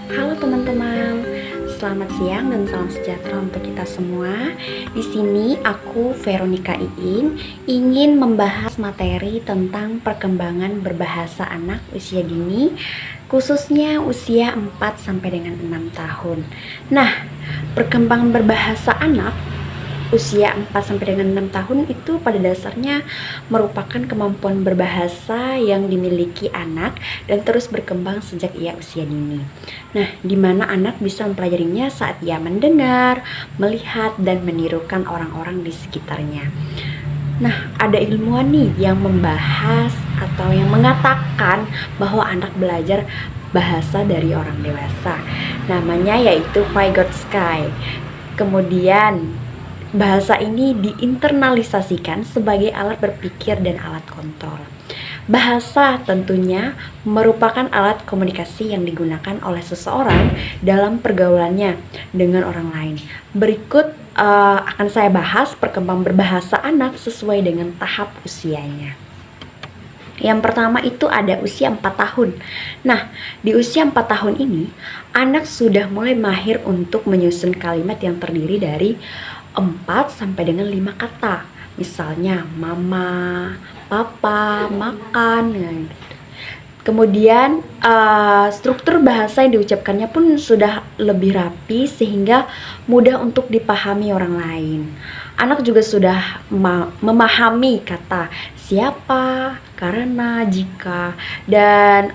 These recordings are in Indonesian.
Halo teman-teman, selamat siang dan salam sejahtera untuk kita semua. Di sini aku Veronica Iin ingin membahas materi tentang perkembangan berbahasa anak usia dini, khususnya usia 4 sampai dengan 6 tahun. Nah, perkembangan berbahasa anak usia 4 sampai dengan 6 tahun itu pada dasarnya merupakan kemampuan berbahasa yang dimiliki anak dan terus berkembang sejak ia usia dini. Nah, di mana anak bisa mempelajarinya saat ia mendengar, melihat, dan menirukan orang-orang di sekitarnya. Nah, ada ilmuwan nih yang membahas atau yang mengatakan bahwa anak belajar bahasa dari orang dewasa. Namanya yaitu Vygotsky. Kemudian bahasa ini diinternalisasikan sebagai alat berpikir dan alat kontrol. Bahasa tentunya merupakan alat komunikasi yang digunakan oleh seseorang dalam pergaulannya dengan orang lain. Berikut akan saya bahas perkembangan berbahasa anak sesuai dengan tahap usianya. Yang pertama itu ada usia 4 tahun. Nah, di usia 4 tahun ini, anak sudah mulai mahir untuk menyusun kalimat yang terdiri dari 4 sampai dengan 5 kata. Misalnya mama, papa, makan, gitu. Kemudian struktur bahasa yang diucapkannya pun sudah lebih rapi sehingga mudah untuk dipahami orang lain. Anak juga sudah memahami kata siapa, karena, jika, dan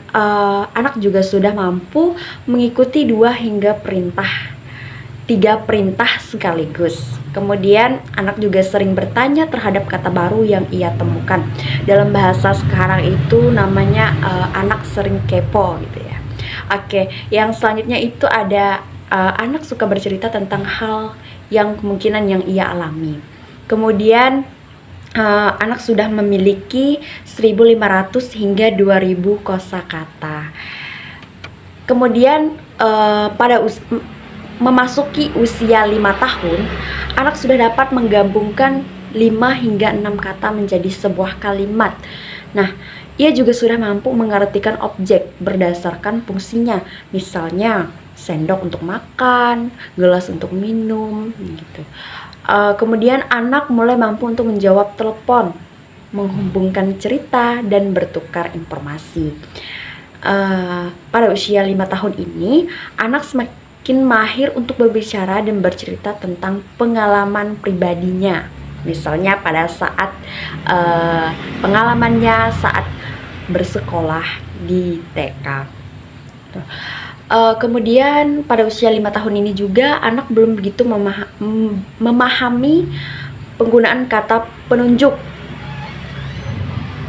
anak juga sudah mampu mengikuti 3 perintah sekaligus. Kemudian anak juga sering bertanya terhadap kata baru yang ia temukan. Dalam bahasa sekarang itu namanya anak sering kepo gitu ya. Oke, yang selanjutnya itu ada anak suka bercerita tentang hal yang kemungkinan yang ia alami. Kemudian anak sudah memiliki 1.500 hingga 2.000 kosakata. Kemudian pada memasuki usia 5 tahun, anak sudah dapat menggabungkan 5 hingga 6 kata menjadi sebuah kalimat. Nah, ia juga sudah mampu mengartikan objek berdasarkan fungsinya. Misalnya, sendok untuk makan, gelas untuk minum, gitu. Kemudian anak mulai mampu untuk menjawab telepon, menghubungkan cerita, dan bertukar informasi. Pada usia 5 tahun ini, anak semakin mahir untuk berbicara dan bercerita tentang pengalaman pribadinya. Misalnya pada saat pengalamannya saat bersekolah di TK. Kemudian pada usia 5 tahun ini juga anak belum begitu memahami penggunaan kata penunjuk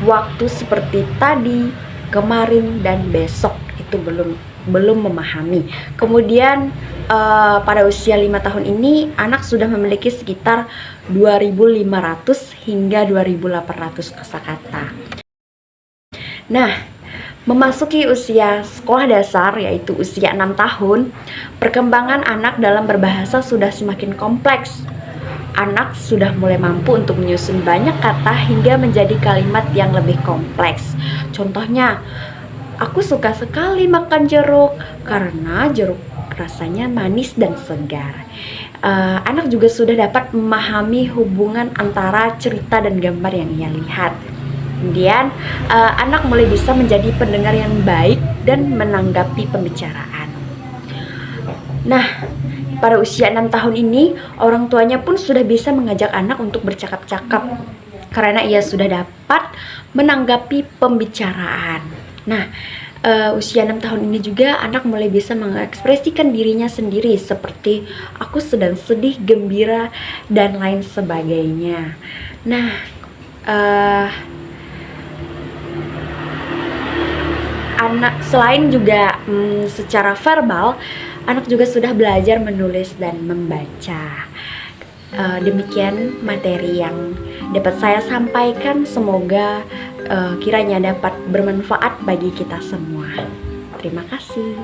waktu seperti tadi, kemarin, dan besok. Itu belum memahami. Kemudian pada usia 5 tahun ini anak sudah memiliki sekitar 2.500 hingga 2.800 kosakata. Nah, memasuki usia sekolah dasar yaitu usia 6 tahun, perkembangan anak dalam berbahasa sudah semakin kompleks. Anak sudah mulai mampu untuk menyusun banyak kata hingga menjadi kalimat yang lebih kompleks. Contohnya, aku suka sekali makan jeruk karena jeruk rasanya manis dan segar. Anak juga sudah dapat memahami hubungan antara cerita dan gambar yang ia lihat. Kemudian anak mulai bisa menjadi pendengar yang baik dan menanggapi pembicaraan. Nah, pada usia 6 tahun ini, orang tuanya pun sudah bisa mengajak anak untuk bercakap-cakap karena ia sudah dapat menanggapi pembicaraan. Nah, usia 6 tahun ini juga anak mulai bisa mengekspresikan dirinya sendiri seperti aku sedang sedih, gembira, dan lain sebagainya. Nah, anak selain juga secara verbal, anak juga sudah belajar menulis dan membaca. Demikian materi yang dapat saya sampaikan. Semoga kiranya dapat bermanfaat bagi kita semua. Terima kasih.